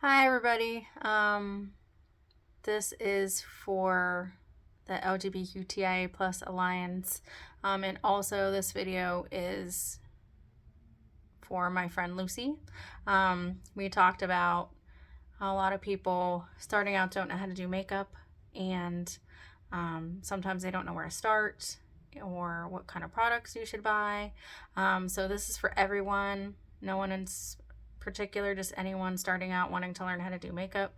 Hi everybody. This is for the LGBTQIA plus Alliance, and also this video is for my friend Lucy. We talked about how a lot of people starting out don't know how to do makeup, and sometimes they don't know where to start or what kind of products you should buy. So this is for everyone. No one in particular, just anyone starting out wanting to learn how to do makeup.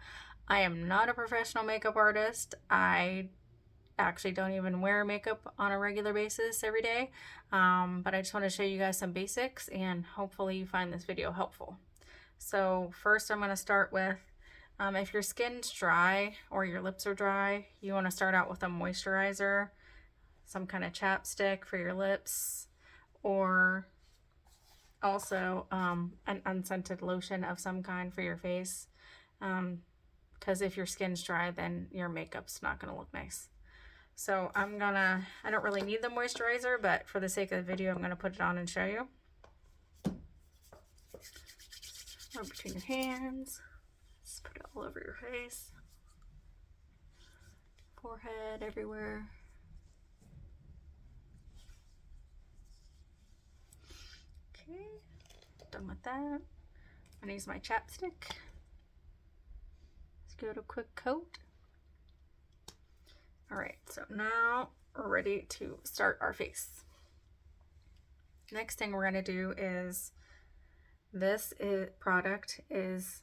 I am not a professional makeup artist. I actually don't even wear makeup on a regular basis every day, but I just want to show you guys some basics and hopefully you find this video helpful. So first I'm going to start with, if your skin's dry or your lips are dry, you want to start out with a moisturizer, some kind of chapstick for your lips, or also an unscented lotion of some kind for your face, because if your skin's dry, then your makeup's not going to look nice. So I don't really need the moisturizer, but for the sake of the video, I'm going to put it on and show you. Rub between your hands, just put it all over your face, forehead, everywhere. Okay, done with that. I'm going to use my chapstick. Let's give it a quick coat. Alright, so now we're ready to start our face. Next thing we're going to do is, product is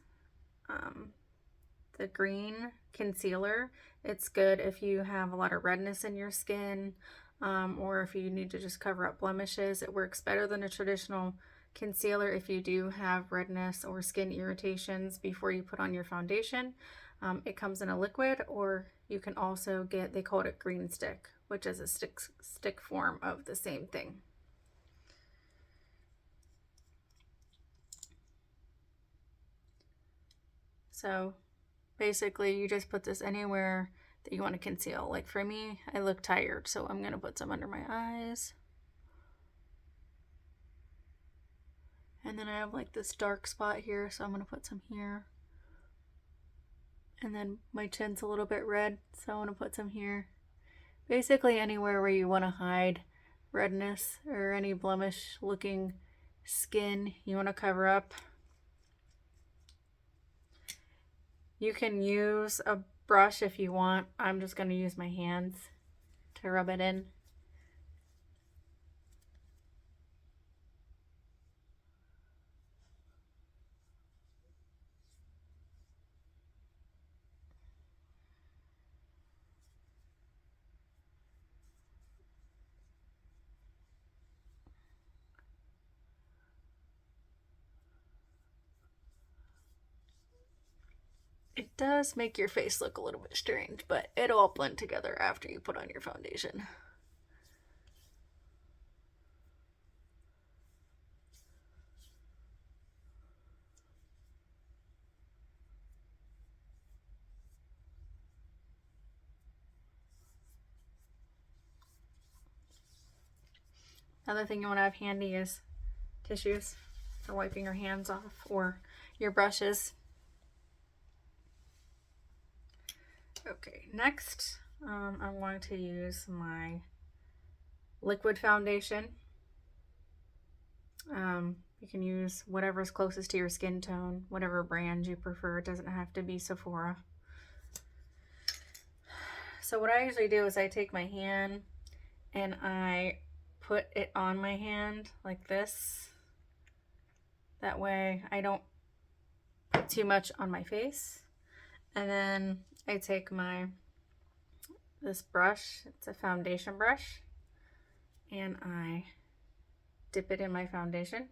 the green concealer. It's good if you have a lot of redness in your skin, or if you need to just cover up blemishes. It works better than a traditional concealer if you do have redness or skin irritations before you put on your foundation. It comes in a liquid, or you can also get, they call it a green stick, which is a stick form of the same thing. So basically you just put this anywhere that you want to conceal. Like for me, I look tired, so I'm going to put some under my eyes. And then I have like this dark spot here, so I'm going to put some here. And then my chin's a little bit red, so I want to put some here. Basically anywhere where you want to hide redness or any blemish looking skin you want to cover up. You can use a brush if you want. I'm just going to use my hands to rub it in. It does make your face look a little bit strange, but it'll all blend together after you put on your foundation. Another thing you want to have handy is tissues for wiping your hands off, or your brushes. Okay, next I'm going to use my liquid foundation. You can use whatever's closest to your skin tone, whatever brand you prefer. It doesn't have to be Sephora. So what I usually do is I take my hand and I put it on my hand like this. That way I don't put too much on my face. And then I take this brush, it's a foundation brush, and I dip it in my foundation.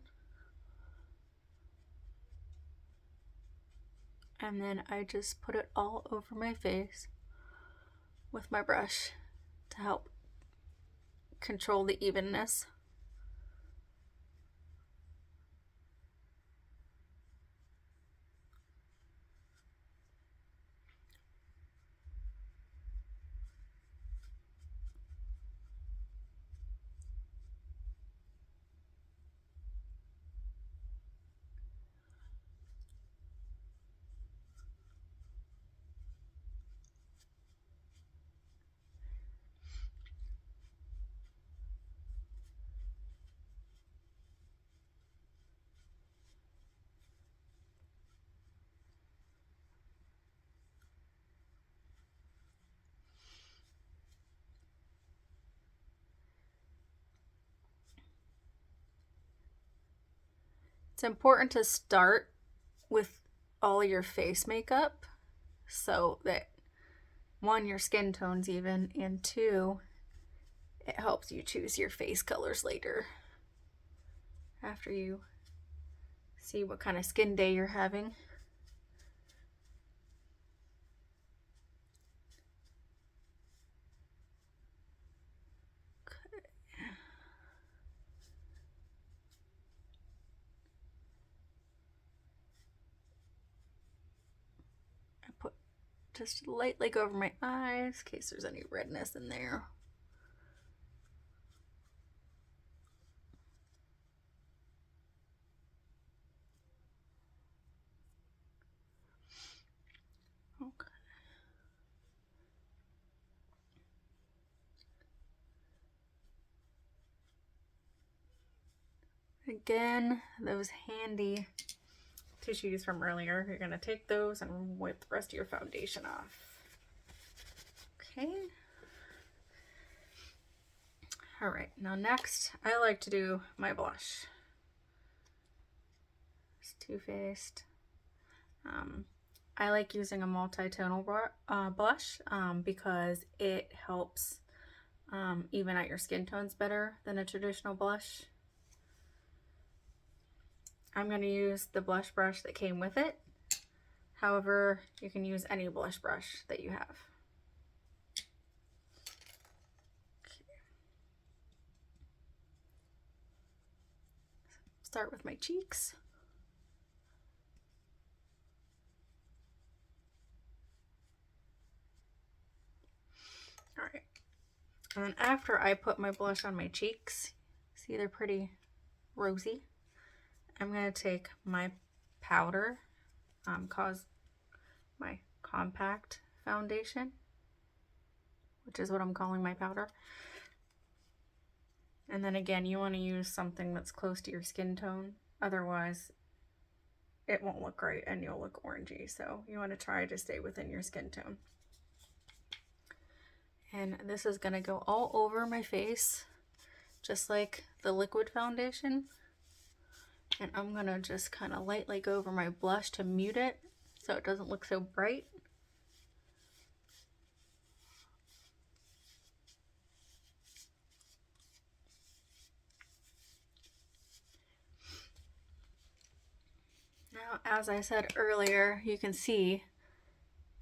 And then I just put it all over my face with my brush to help control the evenness. It's important to start with all your face makeup so that, one, your skin tone's even, and two, it helps you choose your face colors later after you see what kind of skin day you're having. I put just lightly over my eyes in case there's any redness in there. Okay. Again, those handy tissues from earlier, you're going to take those and wipe the rest of your foundation off. Okay. All right, now next, I like to do my blush. It's Too Faced. I like using a multi-tonal blush because it helps even out your skin tones better than a traditional blush. I'm going to use the blush brush that came with it. However, you can use any blush brush that you have. Start with my cheeks. All right. And then after I put my blush on my cheeks, see they're pretty rosy, I'm going to take my powder, cause my compact foundation, which is what I'm calling my powder. And then again, you want to use something that's close to your skin tone. Otherwise, it won't look right and you'll look orangey. So you want to try to stay within your skin tone. And this is going to go all over my face, just like the liquid foundation. And I'm going to just kind of lightly go over my blush to mute it so it doesn't look so bright. Now, as I said earlier, you can see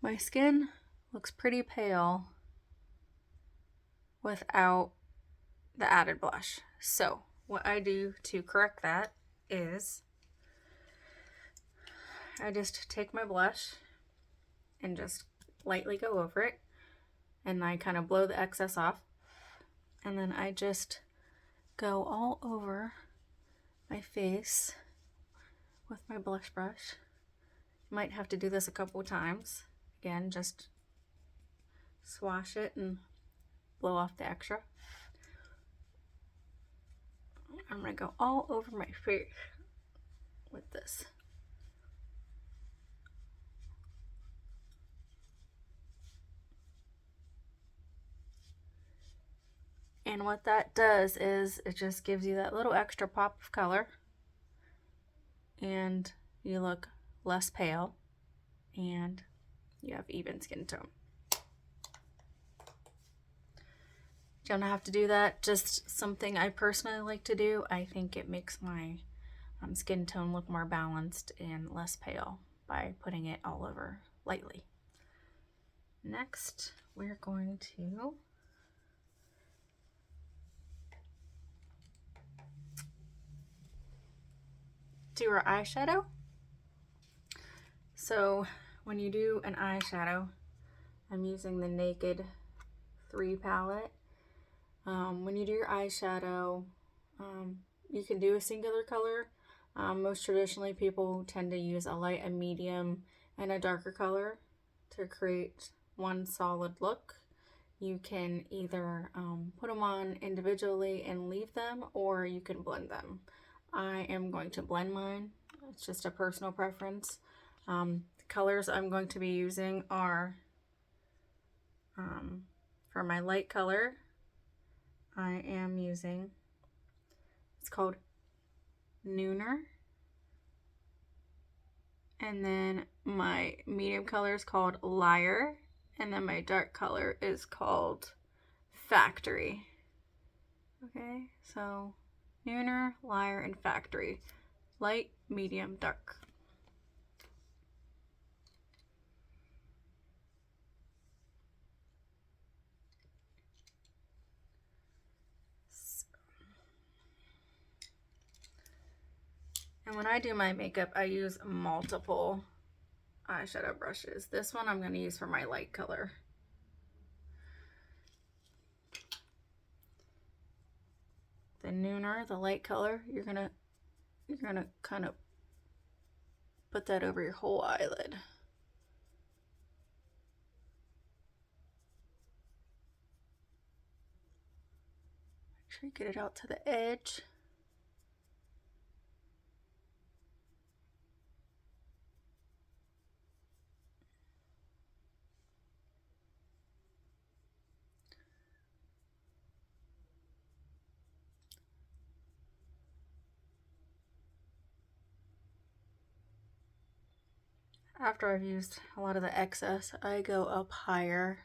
my skin looks pretty pale without the added blush. So what I do to correct that is I just take my blush and just lightly go over it, and I kind of blow the excess off, and then I just go all over my face with my blush brush. Might have to do this a couple times. Again, just swash it and blow off the extra. I'm going to go all over my face with this. And what that does is it just gives you that little extra pop of color, and you look less pale and you have even skin tone. You don't have to do that, just something I personally like to do. I think it makes my skin tone look more balanced and less pale by putting it all over lightly. Next, we're going to do our eyeshadow. So when you do an eyeshadow, I'm using the Naked 3 palette. When you do your eyeshadow, you can do a singular color. Most traditionally, people tend to use a light, a medium, and a darker color to create one solid look. You can either put them on individually and leave them, or you can blend them. I am going to blend mine. It's just a personal preference. The colors I'm going to be using are, for my light color, I am using, it's called Nooner, And then my medium color is called Liar. And then my dark color is called Factory. Okay, so Nooner, Liar, and Factory. Light, medium, dark. And when I do my makeup, I use multiple eyeshadow brushes. This one I'm going to use for my light color. The Nooner, the light color, you're gonna kind of put that over your whole eyelid. Make sure you get it out to the edge. After I've used a lot of the excess, I go up higher,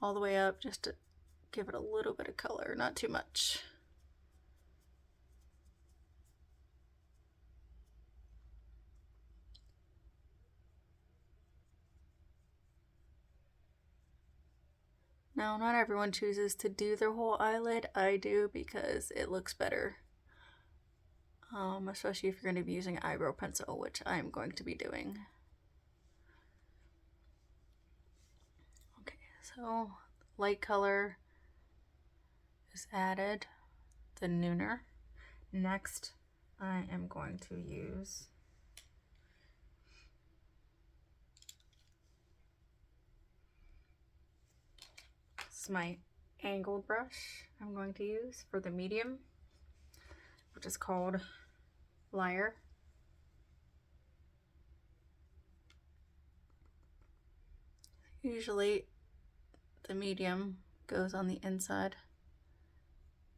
all the way up, just to give it a little bit of color, not too much. Now, not everyone chooses to do their whole eyelid. I do because it looks better. Especially if you're going to be using eyebrow pencil, which I'm going to be doing. Okay, so light color is added, the Nooner. Next, I am going to use this is my angled brush I'm going to use for the medium, which is called Liar. Usually the medium goes on the inside,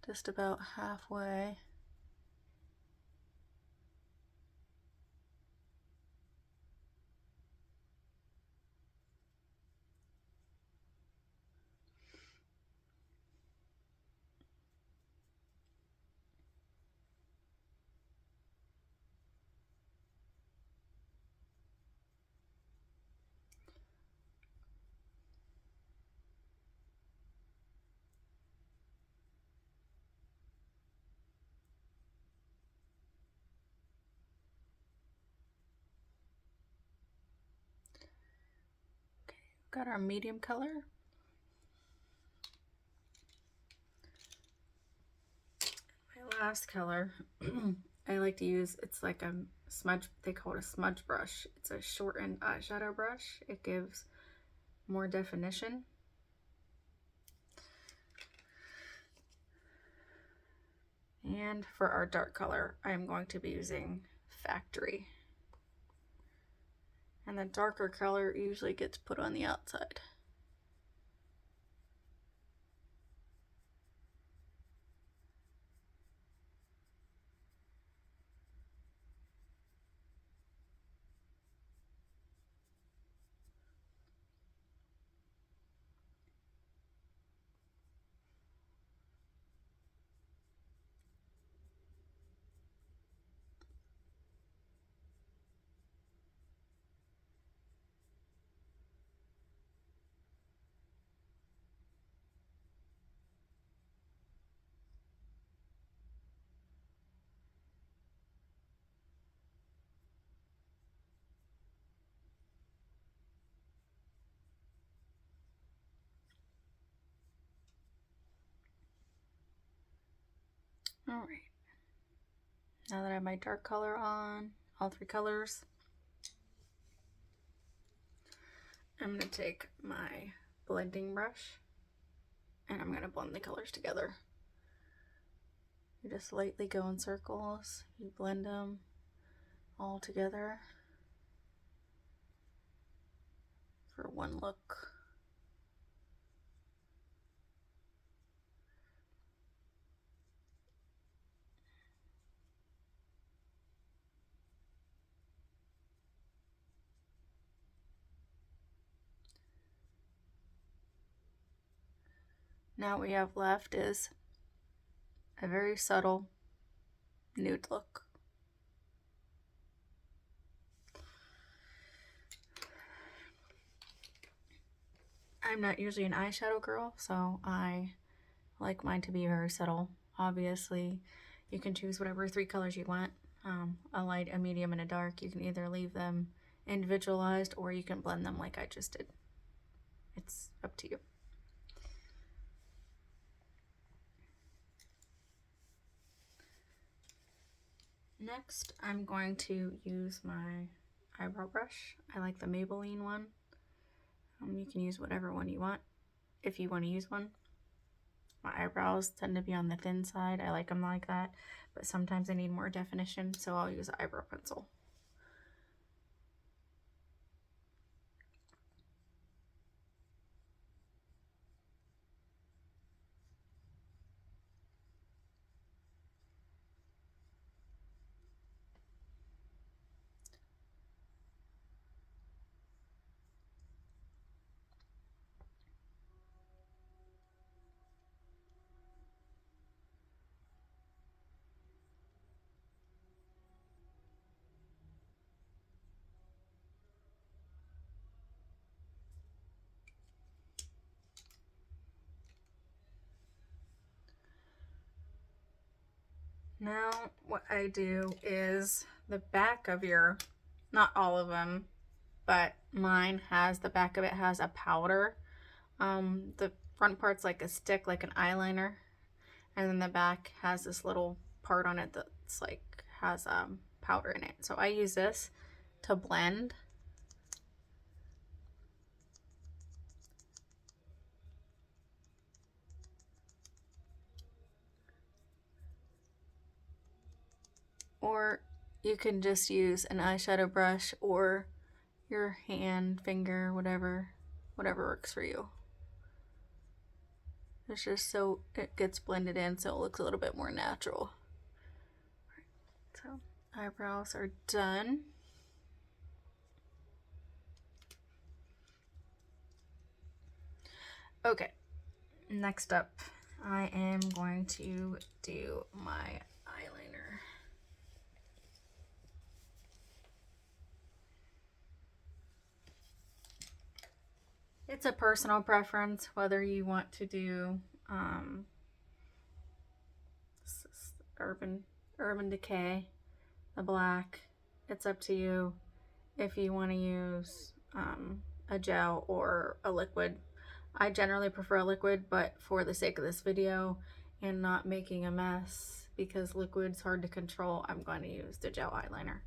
just about halfway. Got our medium color. My last color I like to use, it's like a smudge, they call it a smudge brush. It's a shortened eyeshadow brush. It gives more definition. And for our dark color, I'm going to be using Factory. And the darker color usually gets put on the outside. All right. Now that I have my dark color on, all three colors, I'm going to take my blending brush and I'm going to blend the colors together. You just lightly go in circles, you blend them all together for one look. Now what we have left is a very subtle nude look. I'm not usually an eyeshadow girl, so I like mine to be very subtle. Obviously, you can choose whatever 3 colors you want. A light, a medium, and a dark. You can either leave them individualized or you can blend them like I just did. It's up to you. Next, I'm going to use my eyebrow brush. I like the Maybelline one. You can use whatever one you want if you want to use one. My eyebrows tend to be on the thin side. I like them like that, but sometimes I need more definition, so I'll use an eyebrow pencil. Now what I do is the back of your, not all of them, but mine has, the back of it has a powder. The front part's like a stick, like an eyeliner, and then the back has this little part on it that's like has powder in it. So I use this to blend. Or you can just use an eyeshadow brush or your hand, finger, whatever works for you. It's just so it gets blended in so it looks a little bit more natural. So eyebrows are done. Okay, next up I am going to do my eyeliner. It's a personal preference whether you want to do Urban Decay, the black. It's up to you if you want to use a gel or a liquid. I generally prefer a liquid, but for the sake of this video and not making a mess, because liquid's hard to control, I'm going to use the gel eyeliner.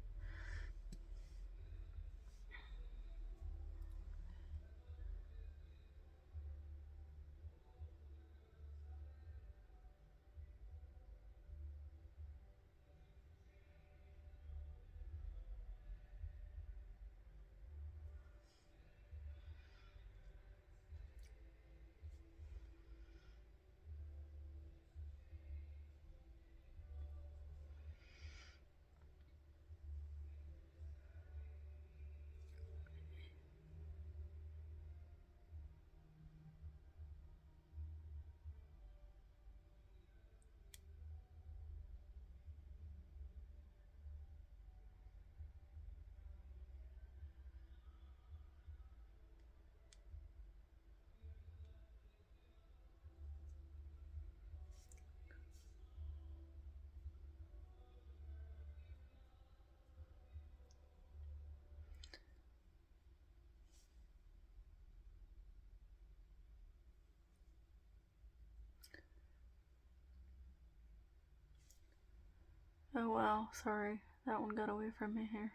Oh wow, sorry, that one got away from me here.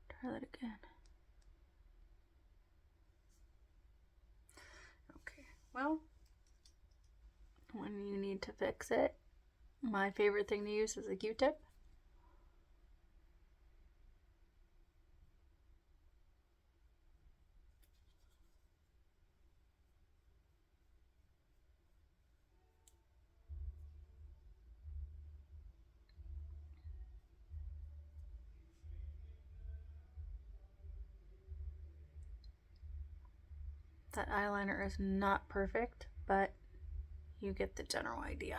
Try that again. Okay, well, when you need to fix it, my favorite thing to use is a Q-tip. That eyeliner is not perfect, but you get the general idea.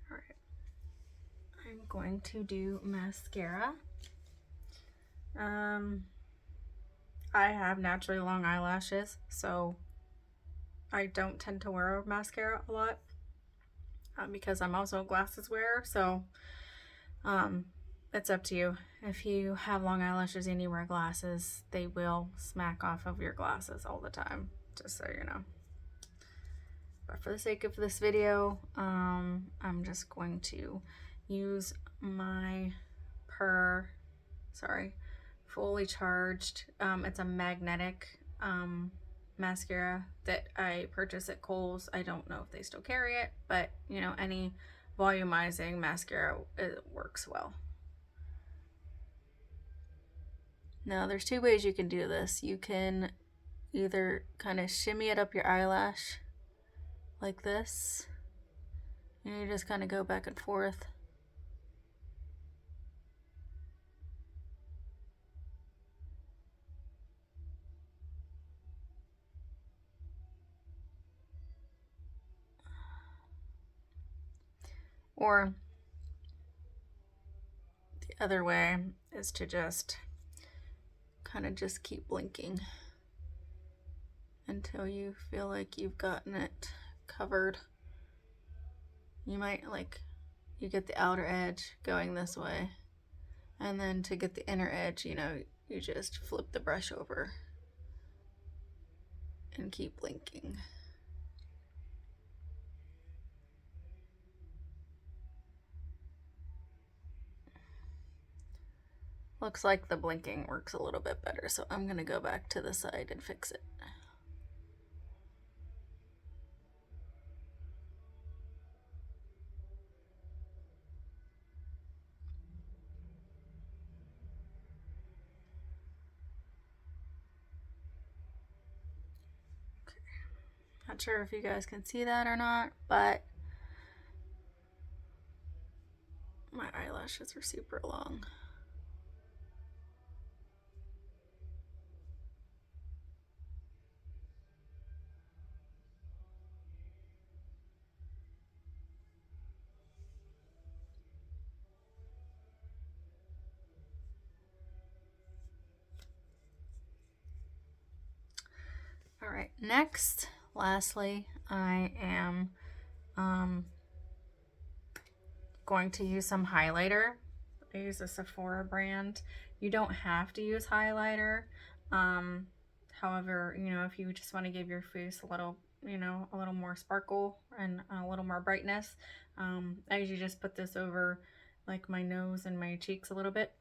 All right, I'm going to do mascara. I have naturally long eyelashes, so I don't tend to wear mascara a lot because I'm also a glasses wearer, so it's up to you. If you have long eyelashes and you wear glasses, they will smack off of your glasses all the time, just so you know. But for the sake of this video, I'm just going to use my fully charged, it's a magnetic mascara that I purchased at Kohl's. I don't know if they still carry it, but you know, any volumizing mascara, it works well. Now there's two ways you can do this. You can either kind of shimmy it up your eyelash like this, and you just kind of go back and forth. Or the other way is to just kind of just keep blinking until you feel like you've gotten it covered. You might you get the outer edge going this way, and then to get the inner edge, you know, you just flip the brush over and keep blinking. Looks like the blinking works a little bit better, so I'm gonna go back to the side and fix it. Okay. Not sure if you guys can see that or not, but my eyelashes are super long. All right, next, lastly, I am going to use some highlighter. I use a Sephora brand. You don't have to use highlighter. However, you know, if you just want to give your face a little, you know, a little more sparkle and a little more brightness, I usually just put this over like my nose and my cheeks a little bit.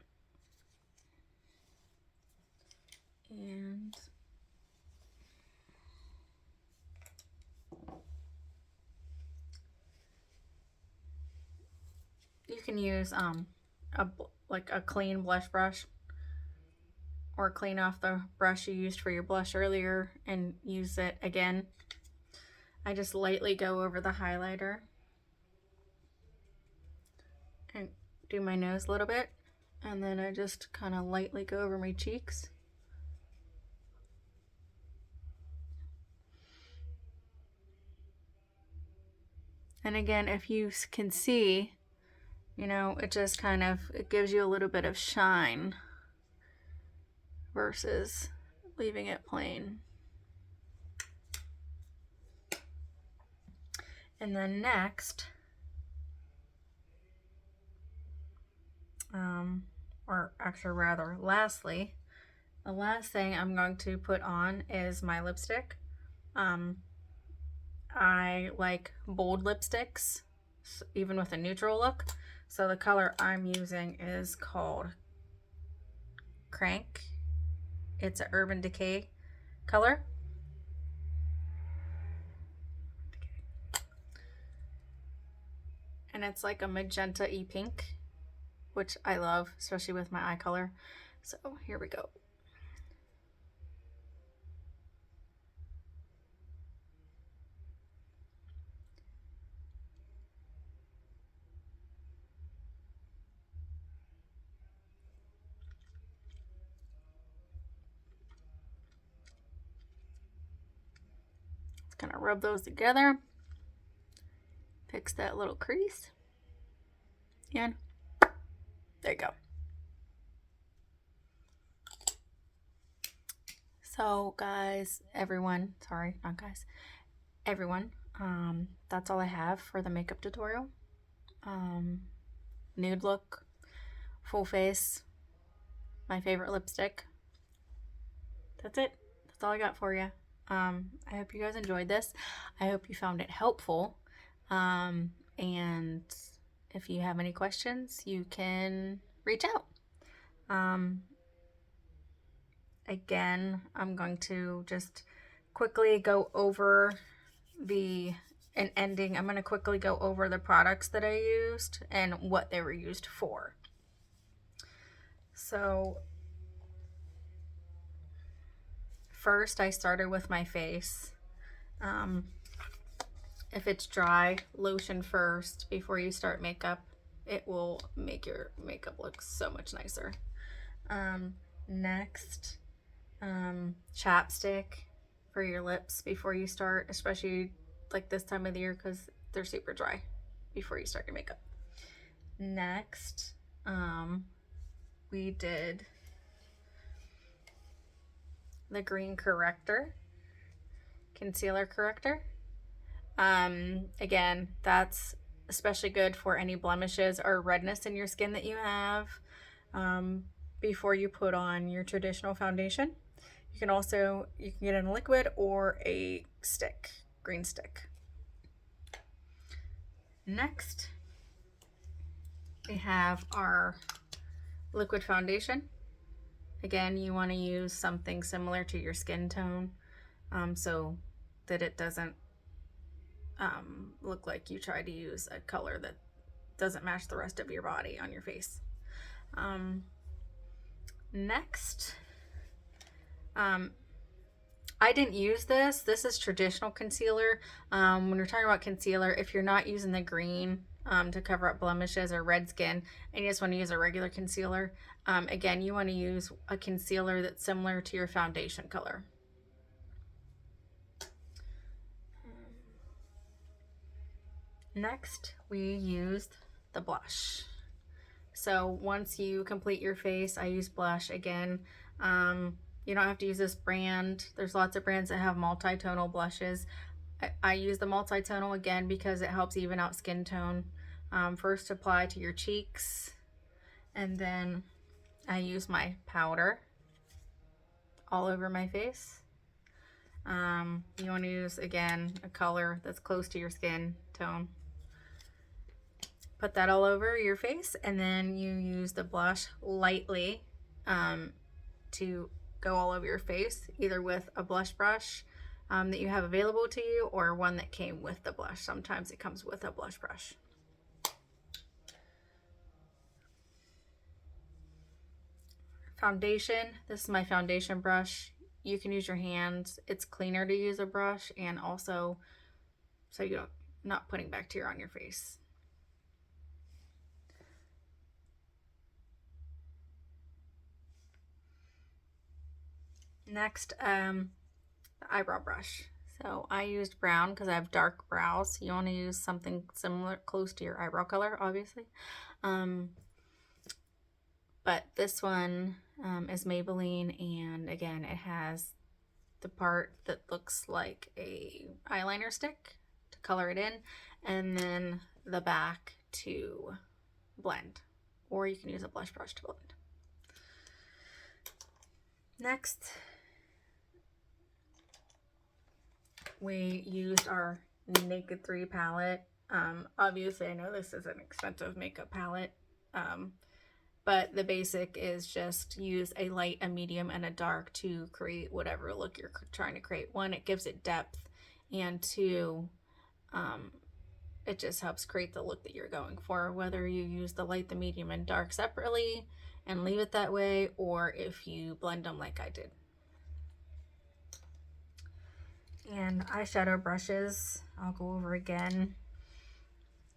And you can use a clean blush brush, or clean off the brush you used for your blush earlier and use it again. I just lightly go over the highlighter and do my nose a little bit, and then I just kind of lightly go over my cheeks. And again, if you can see, you know, it just kind of, it gives you a little bit of shine versus leaving it plain. And then next, or actually rather lastly, the last thing I'm going to put on is my lipstick. I like bold lipsticks, even with a neutral look. So the color I'm using is called Crank. It's an Urban Decay color. And it's like a magenta-y pink, which I love, especially with my eye color. So here we go. Gonna rub those together, fix that little crease, and there you go. So guys, everyone, sorry, not guys, everyone, that's all I have for the makeup tutorial. Nude look, full face, my favorite lipstick. That's it. That's all I got for you. I hope you guys enjoyed this. I hope you found it helpful. And if you have any questions, you can reach out. Again, I'm going to just quickly go over I'm going to quickly go over the products that I used and what they were used for. So first I started with my face. If it's dry, lotion first before you start makeup. It will make your makeup look so much nicer. Next, chapstick for your lips before you start, especially like this time of the year because they're super dry before you start your makeup. Next, we did the green corrector, concealer corrector. Again, that's especially good for any blemishes or redness in your skin that you have before you put on your traditional foundation. You can get it in a liquid or a stick, green stick. Next, we have our liquid foundation. Again, you want to use something similar to your skin tone so that it doesn't look like you try to use a color that doesn't match the rest of your body on your face. Next, I didn't use this. This is traditional concealer. When you're talking about concealer, if you're not using the green to cover up blemishes or red skin and you just want to use a regular concealer, again, you want to use a concealer that's similar to your foundation color. Next, we used the blush. So once you complete your face, I use blush again. You don't have to use this brand. There's lots of brands that have multi-tonal blushes. I use the multi-tonal again because it helps even out skin tone. First apply to your cheeks, and then I use my powder all over my face. You want to use, again, a color that's close to your skin tone. Put that all over your face, and then you use the blush lightly to go all over your face, either with a blush brush that you have available to you or one that came with the blush. Sometimes it comes with a blush brush. Foundation. This is my foundation brush. You can use your hands. It's cleaner to use a brush, and also so you're not putting bacteria on your face. Next, the eyebrow brush. So I used brown because I have dark brows. You want to use something similar, close to your eyebrow color, obviously. But this one is Maybelline, and again, it has the part that looks like a eyeliner stick to color it in, and then the back to blend, or you can use a blush brush to blend. Next, we used our Naked 3 palette. Obviously, I know this is an expensive makeup palette, but the basic is just use a light, a medium, and a dark to create whatever look you're trying to create. One, it gives it depth, and two, it just helps create the look that you're going for, whether you use the light, the medium, and dark separately and leave it that way, or if you blend them like I did. And eyeshadow brushes, I'll go over again.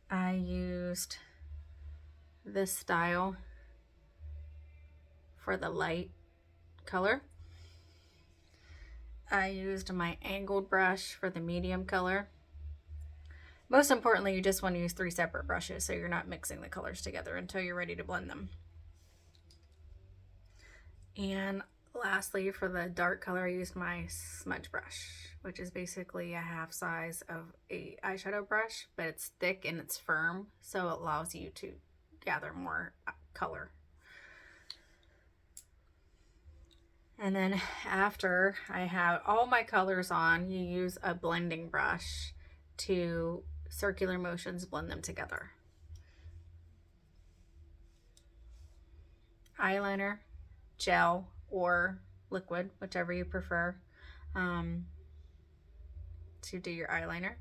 I used this style for the light color. I used my angled brush for the medium color. Most importantly, you just want to use 3 separate brushes so you're not mixing the colors together until you're ready to blend them. And lastly, for the dark color, I used my smudge brush, which is basically a half size of a eyeshadow brush, but it's thick and it's firm, so it allows you to gather more color. And then after I have all my colors on, you use a blending brush to circular motions blend them together. Eyeliner, gel, or liquid, whichever you prefer, to do your eyeliner.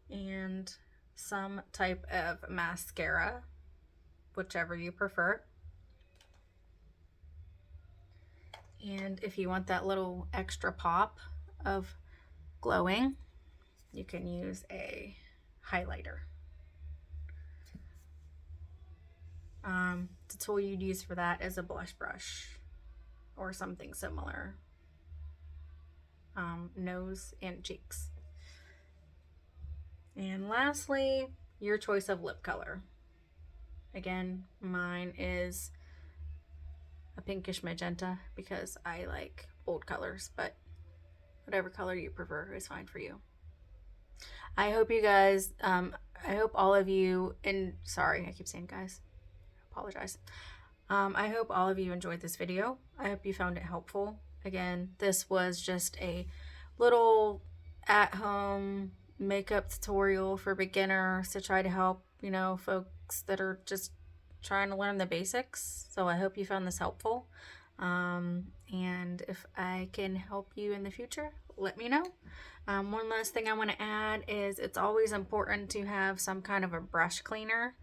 And some type of mascara, whichever you prefer. And if you want that little extra pop of glowing, you can use a highlighter. The tool you'd use for that is a blush brush or something similar. Nose and cheeks. And lastly, your choice of lip color. Again, mine is a pinkish magenta because I like bold colors, but whatever color you prefer is fine for you. I hope you guys, I hope all of you, and sorry, I keep saying guys, I apologize. I hope all of you enjoyed this video. I hope you found it helpful. Again, this was just a little at-home makeup tutorial for beginners to try to help, you know, folks that are just trying to learn the basics. So I hope you found this helpful. And if I can help you in the future, let me know. One last thing I want to add is it's always important to have some kind of a brush cleaner.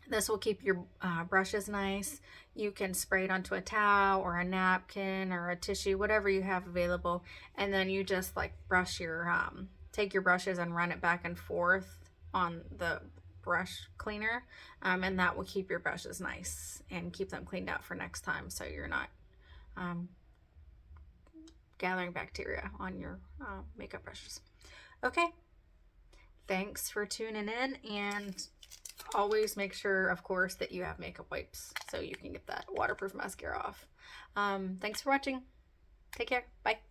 This will keep your brushes nice. You can spray it onto a towel or a napkin or a tissue, whatever you have available. And then you just like brush your, take your brushes and run it back and forth on the brush cleaner. And that will keep your brushes nice and keep them cleaned out for next time, so you're not gathering bacteria on your makeup brushes. Okay. Thanks for tuning in, and always make sure, of course, that you have makeup wipes so you can get that waterproof mascara off. Thanks for watching. Take care. Bye.